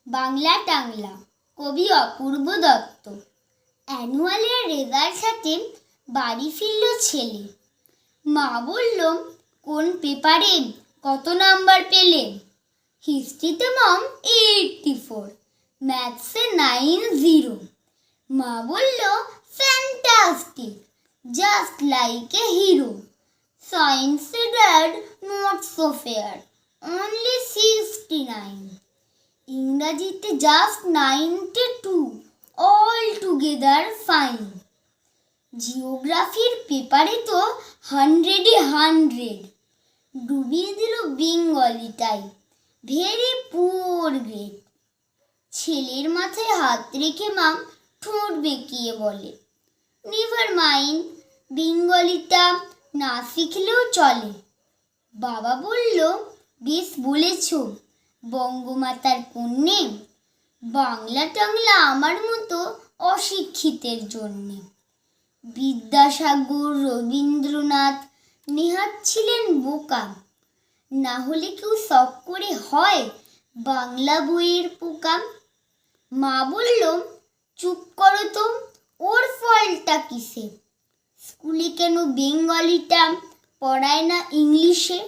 বাংলা টাংলা, কবি অপূর্ব দত্ত। অ্যানুয়ালের রেজাল্ট হাতে বাড়ি ফিরল ছেলে। মা বলল, কোন পেপারে কত নাম্বার পেলে? হিস্ট্রিতে মম 84, ম্যাথসে 90। মা বলল, fantastic, just like a hero. সায়েন্সে dad not so fair, only 69। ইংরাজিতে জাস্ট 92, অল টুগেদার ফাইন। জিওগ্রাফির পেপারে তো 100-এ 100। ডুবিয়ে দিল বেঙ্গলিটাই, ভেরি পুয়ার গ্রেড। ছেলের মাথায় হাত রেখে মা ঠোঁট বেঁকিয়ে বলে, নেভার মাইন্ড, বেঙ্গলিটা না শিখলেও চলে। বাবা বলল, বেশ বলেছ বঙ্গমাতার কন্যে, বাংলা টাংলা আমার মতো অশিক্ষিতের জন্যে। বিদ্যাসাগর, রবীন্দ্রনাথ, নেহাত ছিলেন বোকা, না হলে কেউ শখ করে হয় বাংলা বইয়ের পোকা। মা বলল, চুপ করো তো, ওর ফলটা কিসে? স্কুলে কেন বেঙ্গলিটা পড়ায় না ইংলিশে?